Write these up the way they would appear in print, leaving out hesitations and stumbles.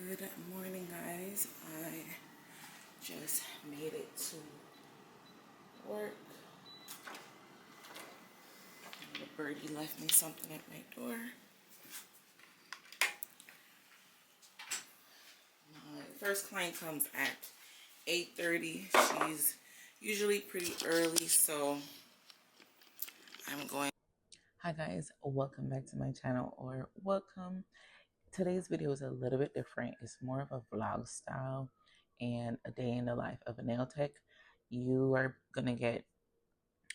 Good morning, guys. I just made it to work. The birdie left me something at my door. My first client comes at 8:30. She's usually pretty early, so I'm going. Hi guys, welcome back to my channel, or welcome. Today's video is a little bit different. It's more of a vlog style and a day in the life of a nail tech. You are gonna get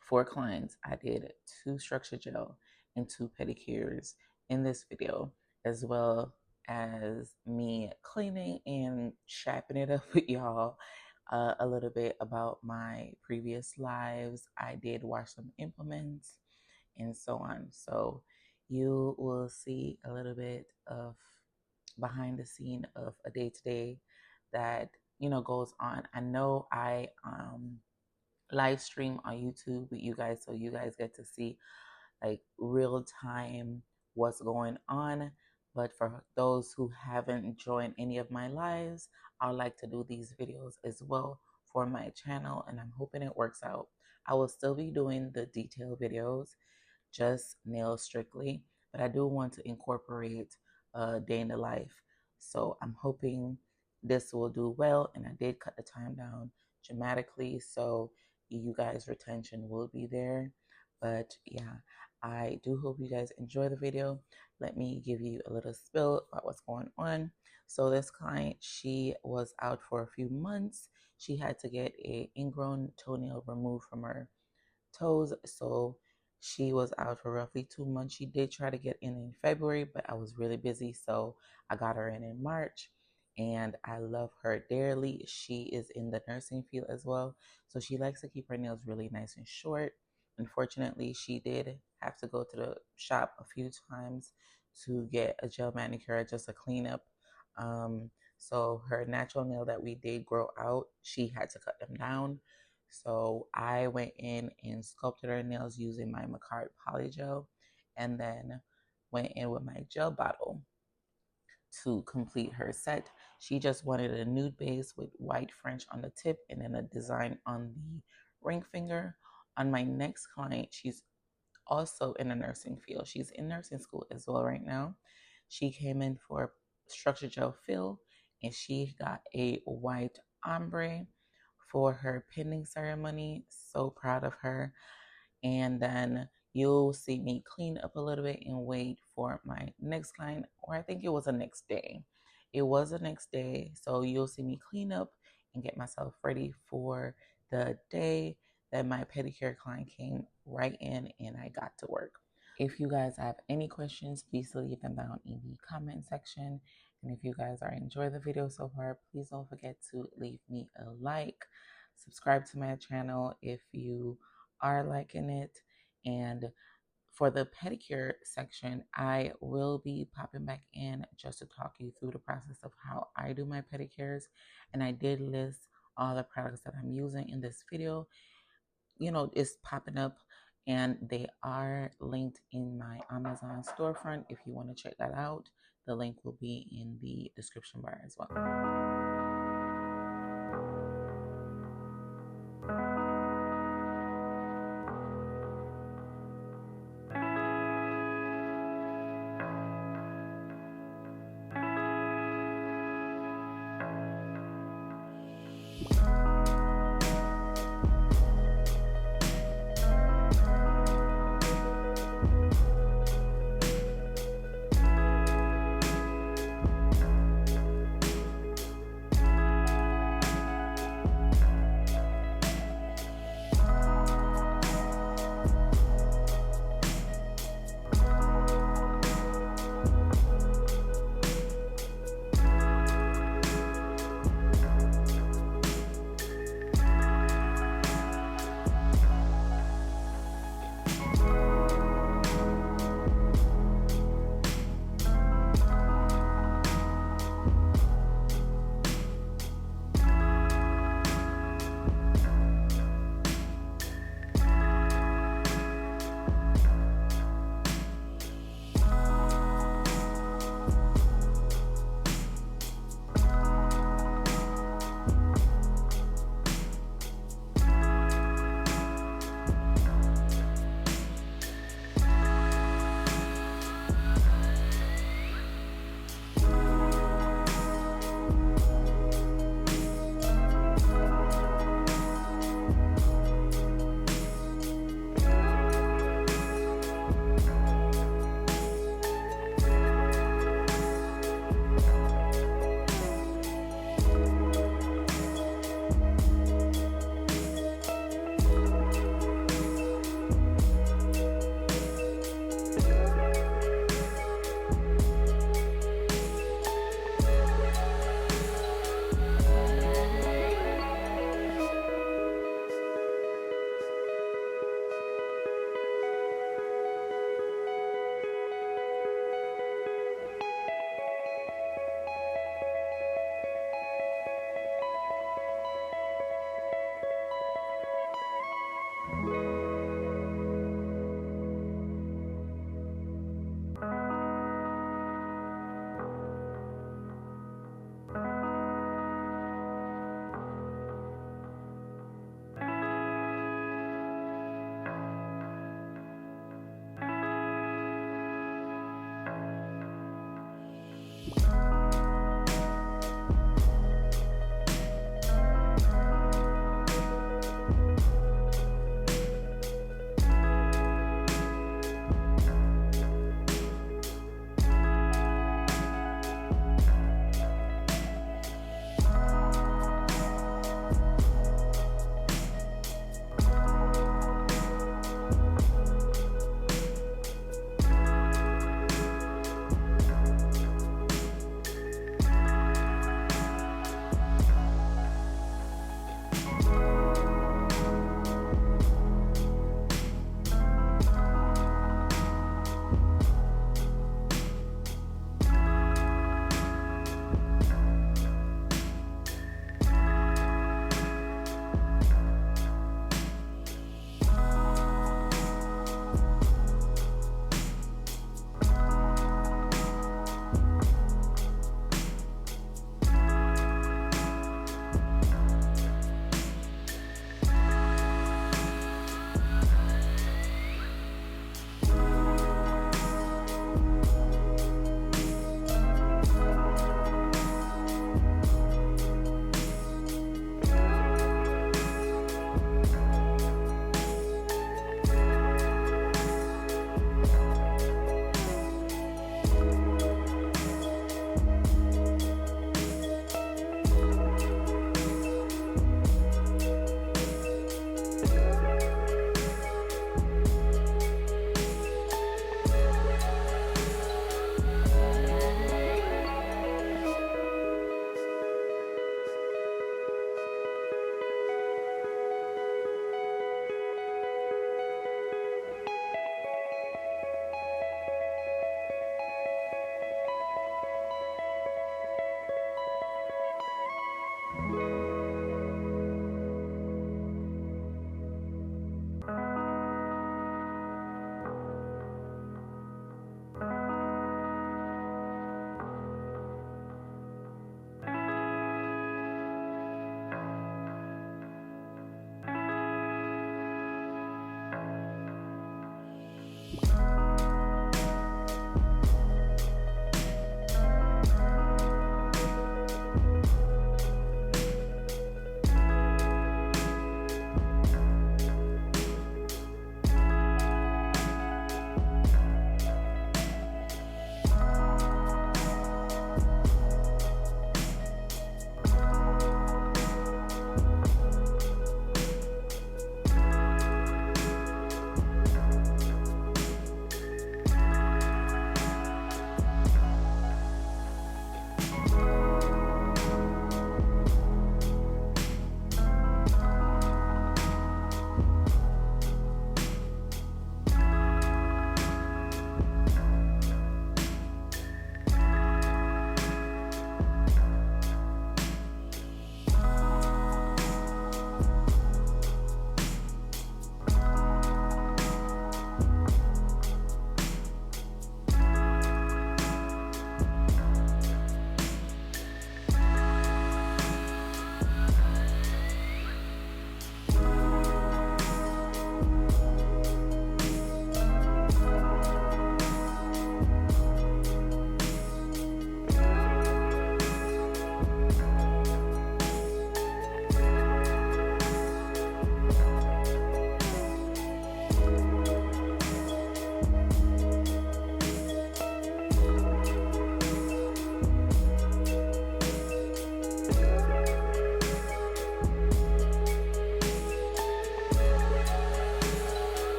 4 clients. I did 2 structure gel and 2 pedicures in this video, as well as me cleaning and chapping it up with y'all a little bit about my previous lives. I did wash some implements and so on. So you will see a little bit of behind the scene of a day-to-day that goes on. I know I live stream on YouTube with you guys, so you guys get to see like real time what's going on. But for those who haven't joined any of my lives, I like to do these videos as well for my channel, and I'm hoping it works out. I will still be doing the detailed videos, just nails strictly, but I do want to incorporate a day in the life. So I'm hoping this will do well, and I did cut the time down dramatically, so you guys' retention will be there. But yeah, I do hope you guys enjoy the video. Let me give you a little spill about what's going on. So this client, she was out for a few months. She had to get a ingrown toenail removed from her toes, so she was out for roughly 2 months. She did try to get in February, but I was really busy, so I got her in March, and I love her dearly. She is in the nursing field as well, so she likes to keep her nails really nice and short. Unfortunately, she did have to go to the shop a few times to get a gel manicure, just a cleanup. So her natural nail that we did grow out, she had to cut them down. So I went in and sculpted her nails using my Makartt polygel, and then went in with my Gelbottle to complete her set. She just wanted a nude base with white French on the tip and then a design on the ring finger. On my next client, she's also in the nursing field. She's in nursing school as well right now. She came in for structure gel fill, and she got a white ombre for her pending ceremony. So proud of her. And then you'll see me clean up a little bit and wait for my next client, or I think it was the next day. It was the next day. So you'll see me clean up and get myself ready for the day that my pedicure client came right in and I got to work. If you guys have any questions, please leave them down in the comment section. And if you guys are enjoying the video so far, please don't forget to leave me a like, subscribe to my channel if you are liking it. And for the pedicure section, I will be popping back in just to talk you through the process of how I do my pedicures. And I did list all the products that I'm using in this video. It's popping up, and they are linked in my Amazon storefront. If you want to check that out, the link will be in the description bar as well.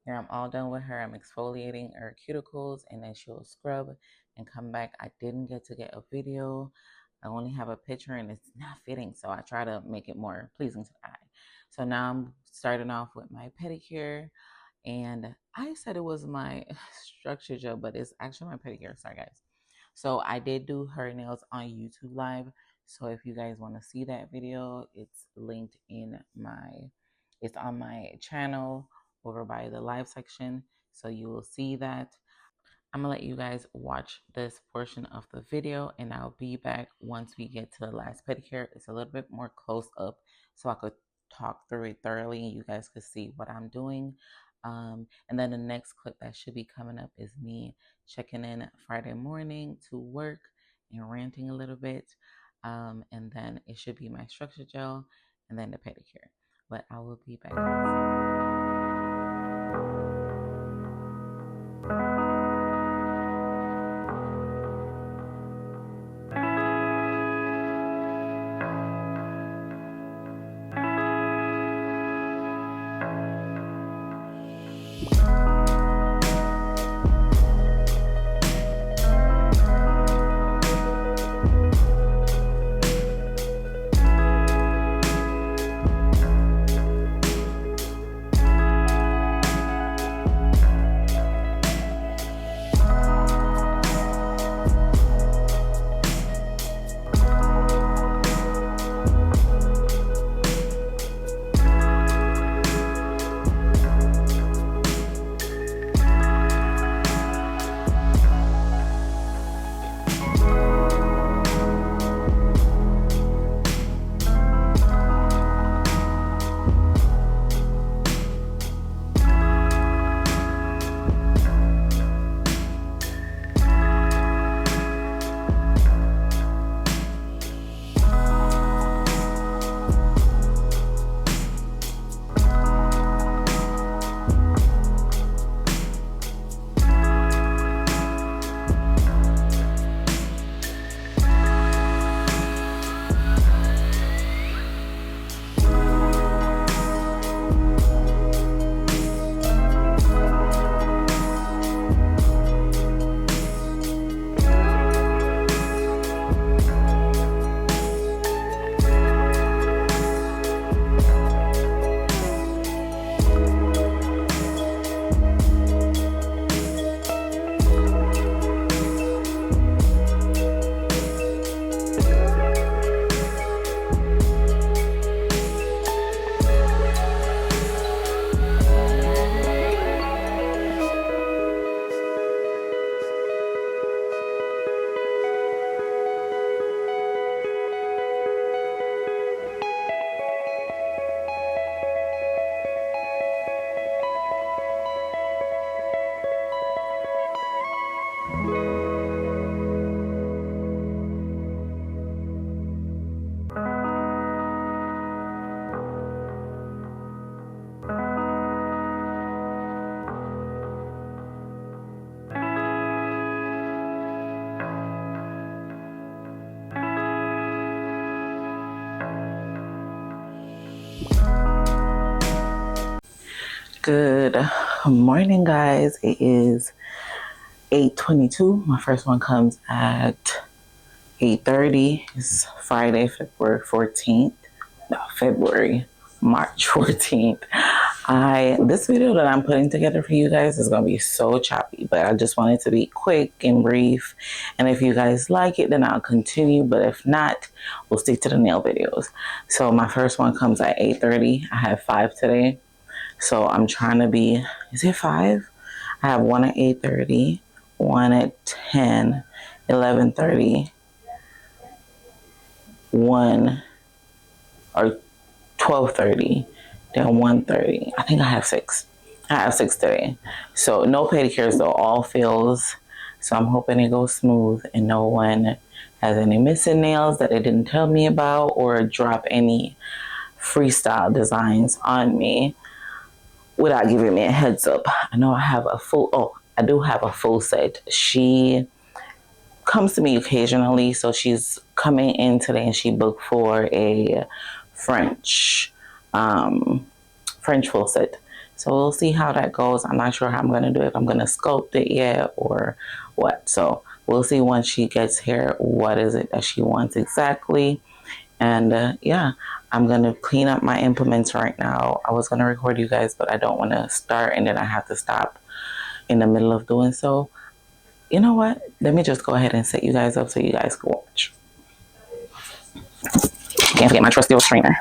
Here I'm all done with her. I'm exfoliating her cuticles and then she'll scrub and come back. I didn't get to get a video. I only have a picture and it's not fitting, so I try to make it more pleasing to the eye. So now I'm starting off with my pedicure, and I said it was my structure gel, but it's actually my pedicure. Sorry, guys. So I did do her nails on YouTube Live. So if you guys want to see that video, it's linked in it's on my channel over by the live section. So you will see that. I'm gonna let you guys watch this portion of the video and I'll be back once we get to the last pedicure. It's a little bit more close up so I could talk through it thoroughly and you guys could see what I'm doing. And then the next clip that should be coming up is me checking in Friday morning to work and ranting a little bit. And then it should be my structure gel and then the pedicure. But I will be back. Good morning, guys. It is 8:22. My first one comes at 8:30. It's Friday, March 14th. This video that I'm putting together for you guys is going to be so choppy, but I just want it to be quick and brief. And if you guys like it, then I'll continue. But if not, we'll stick to the nail videos. So my first one comes at 8:30. I have 5 today. So I'm trying to be, is it 5? I have one at 8:30, one at 10, 11:30, one or 12:30, then 1:30. I think I have 6. I have 6 today. So no pedicures though, all fills. So I'm hoping it goes smooth and no one has any missing nails that they didn't tell me about or drop any freestyle designs on me without giving me a heads up. I know I have I do have a full set. She comes to me occasionally, so she's coming in today and she booked for a French full set. So we'll see how that goes. I'm not sure how I'm going to do it, if I'm going to sculpt it yet or what. So we'll see once she gets here what is it that she wants exactly. And yeah, I'm going to clean up my implements right now. I was going to record you guys, but I don't want to start and then I have to stop in the middle of doing so. You know what? Let me just go ahead and set you guys up so you guys can watch. Can't forget my trusty old strainer.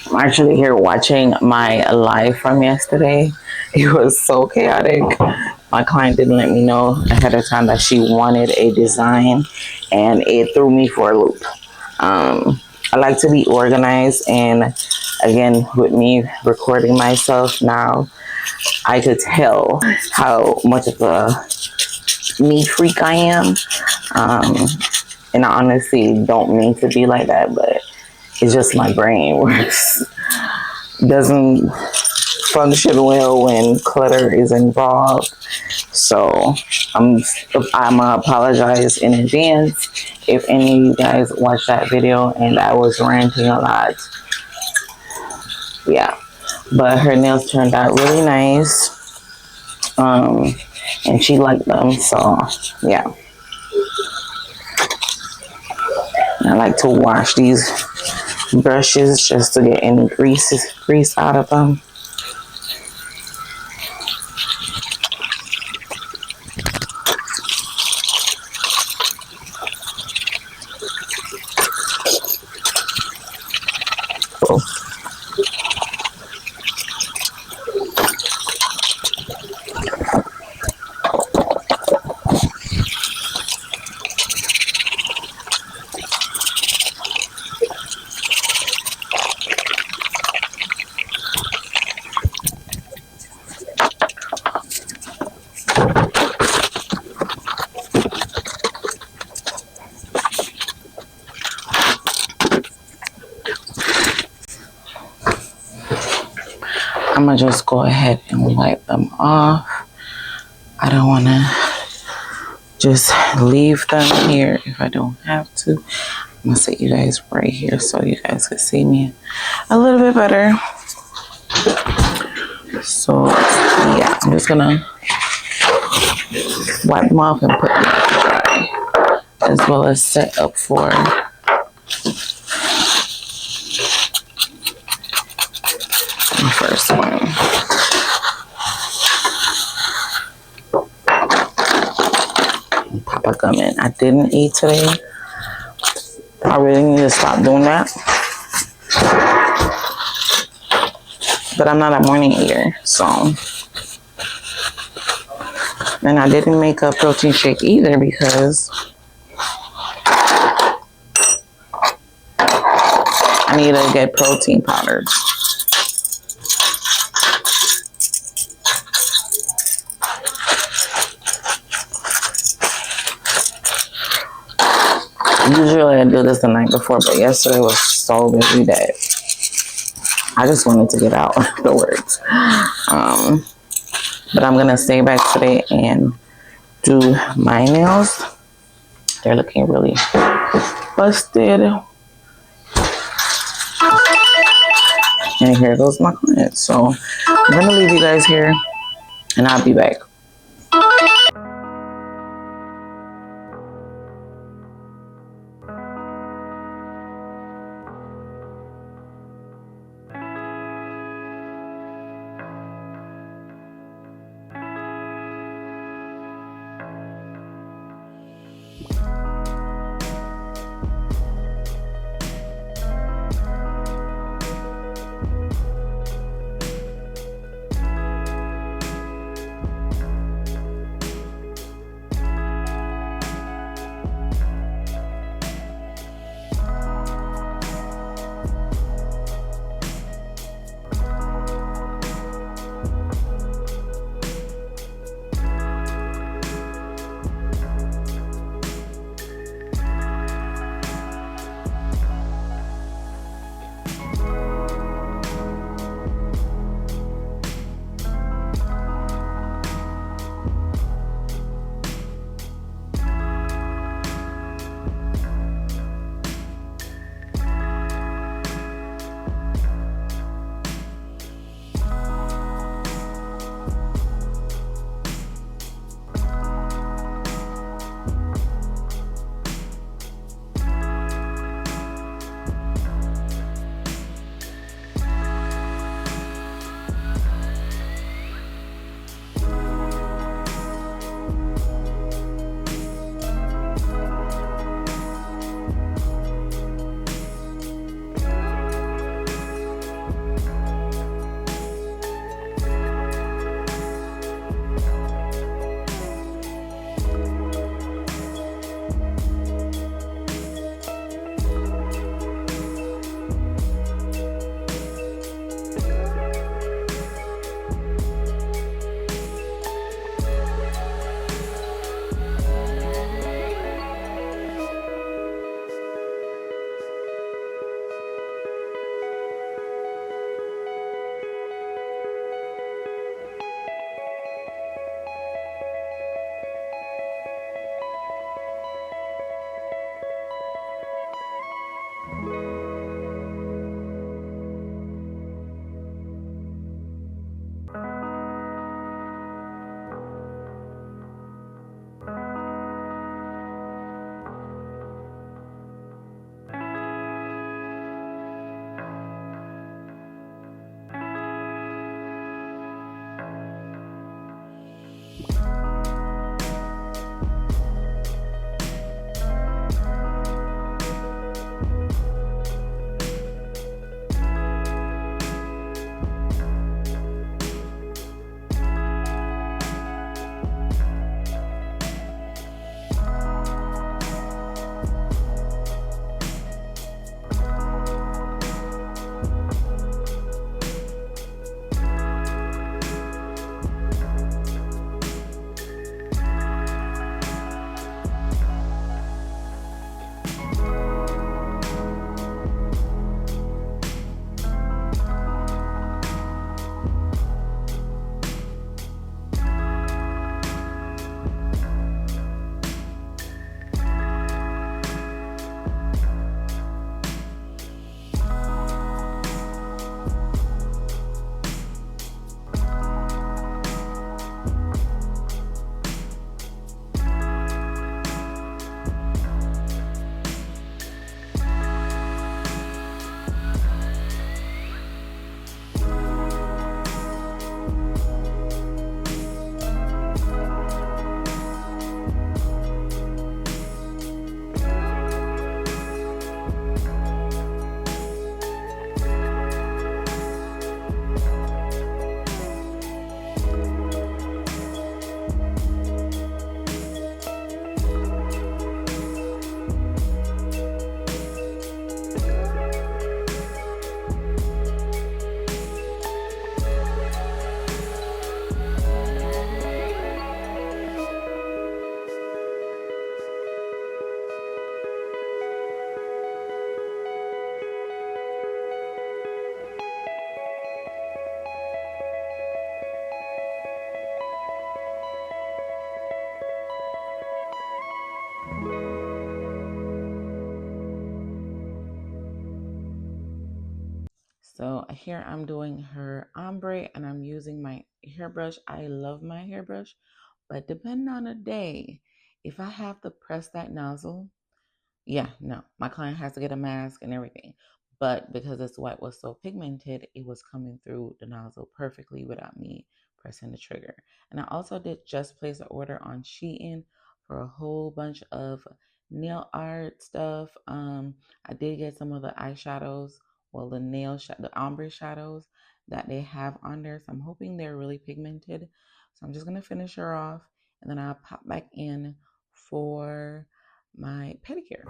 I'm actually here watching my live from yesterday. It was so chaotic. My client didn't let me know ahead of time that she wanted a design, and it threw me for a loop. I like to be organized, and again, with me recording myself now, I could tell how much of a neat freak I am. And I honestly don't mean to be like that, but it's just my brain works. Doesn't function well when clutter is involved. So I'm gonna apologize in advance if any of you guys watched that video and I was ranting a lot. Yeah, but her nails turned out really nice, and she liked them. So yeah, I like to wash these brushes just to get any grease out of them. I'm gonna just go ahead and wipe them off. I don't want to just leave them here if I don't have to. I'm gonna set you guys right here so you guys can see me a little bit better. So yeah, I'm just gonna wipe them off and put them dry, as well as set up for the first one. Papa gum in. I didn't eat today. I really need to stop doing that. But I'm not a morning eater, so. And I didn't make a protein shake either because I need to get protein powder. Usually I do this the night before, but yesterday was so busy that I just wanted to get out afterwards. But I'm gonna stay back today and do my nails. They're looking really busted. And here goes my client. So I'm gonna leave you guys here and I'll be back. So here I'm doing her ombre and I'm using my hairbrush. I love my hairbrush, but depending on the day, if I have to press that nozzle, yeah, no, my client has to get a mask and everything. But because this white was so pigmented, it was coming through the nozzle perfectly without me pressing the trigger. And I also did just place an order on Shein for a whole bunch of nail art stuff. I did get some of the eyeshadows, well, the ombre shadows that they have on there. So I'm hoping they're really pigmented. So I'm just gonna finish her off, and then I'll pop back in for my pedicure.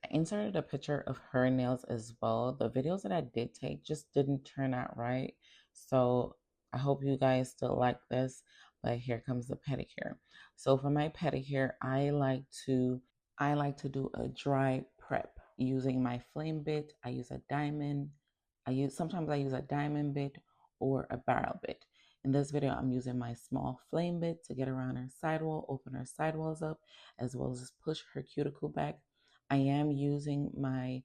I inserted a picture of her nails as well. The videos that I did take just didn't turn out right. So I hope you guys still like this. But here comes the pedicure. So for my pedicure, I like to do a dry prep using my flame bit. I use a diamond. Sometimes I use a diamond bit or a barrel bit. In this video, I'm using my small flame bit to get around her sidewall, open her sidewalls up, as well as push her cuticle back. I am using my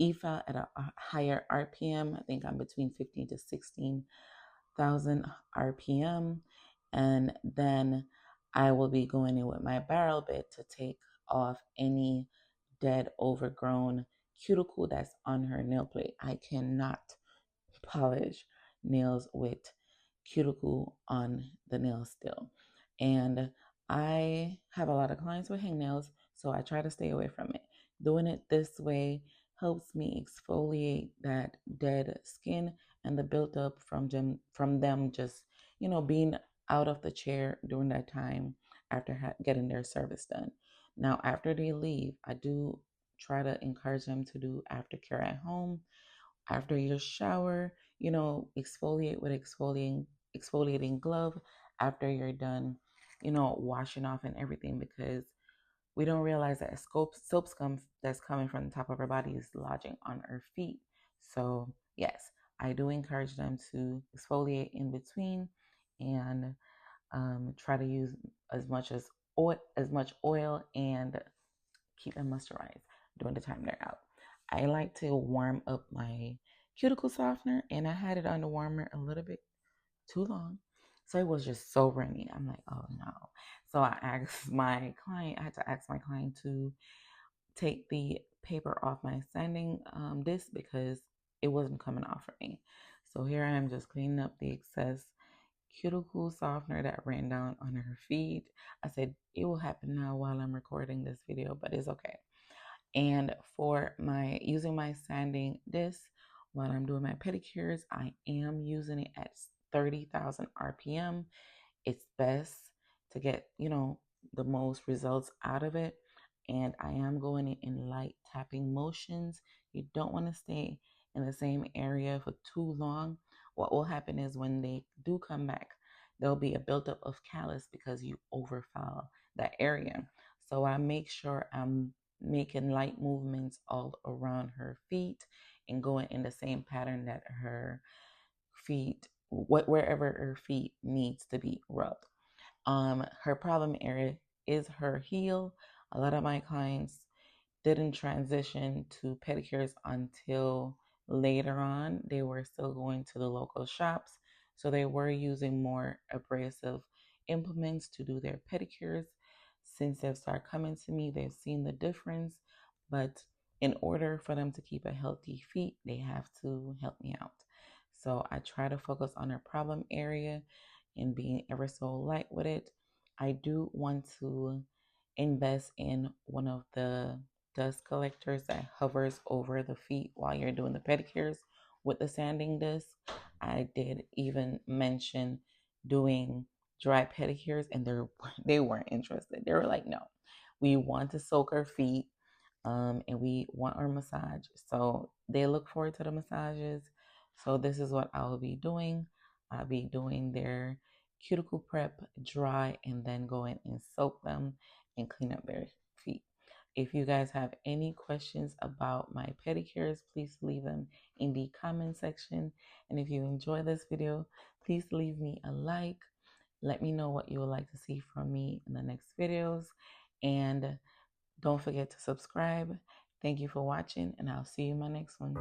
EFA at a higher RPM. I think I'm between 15 to 16,000 RPM. And then I will be going in with my barrel bit to take off any dead, overgrown cuticle that's on her nail plate. I cannot polish nails with cuticle on the nail still. And I have a lot of clients with hangnails, so I try to stay away from it. Doing it this way helps me exfoliate that dead skin and the buildup from them just, being out of the chair during that time after getting their service done. Now, after they leave, I do try to encourage them to do aftercare at home. After your shower, exfoliate with exfoliating glove after you're done, washing off and everything, because we don't realize that soap scum that's coming from the top of our body is lodging on our feet. So yes, I do encourage them to exfoliate in between and try to use as much oil and keep them moisturized during the time they're out. I like to warm up my cuticle softener, and I had it on the warmer a little bit too long. So it was just so runny. I'm like, oh no. So I had to ask my client to take the paper off my sanding disc because it wasn't coming off for me. So here I am just cleaning up the excess cuticle softener that ran down on her feet. I said it will happen now while I'm recording this video, but it's okay. And for my using my sanding disc while I'm doing my pedicures, I am using it at 30,000 RPM. It's best to get, the most results out of it. And I am going in light tapping motions. You don't want to stay in the same area for too long. What will happen is when they do come back, there'll be a buildup of callus because you overfile that area. So I make sure I'm making light movements all around her feet and going in the same pattern that her feet, wherever her feet needs to be rubbed. Her problem area is her heel. A lot of my clients didn't transition to pedicures until later on. They were still going to the local shops, so they were using more abrasive implements to do their pedicures. Since they've started coming to me, they've seen the difference. But in order for them to keep a healthy feet, they have to help me out. So I try to focus on their problem area and being ever so light with it. I do want to invest in one of the dust collectors that hovers over the feet while you're doing the pedicures with the sanding disc. I did even mention doing dry pedicures, and they weren't interested. They were like, no, we want to soak our feet, and we want our massage. So they look forward to the massages. So this is what I will be doing. I'll be doing their cuticle prep dry and then go in and soak them and clean up their feet. If you guys have any questions about my pedicures, please leave them in the comment section. And if you enjoy this video, please leave me a like Let me know what you would like to see from me in the next videos. And don't forget to subscribe. Thank you for watching, and I'll see you in my next one.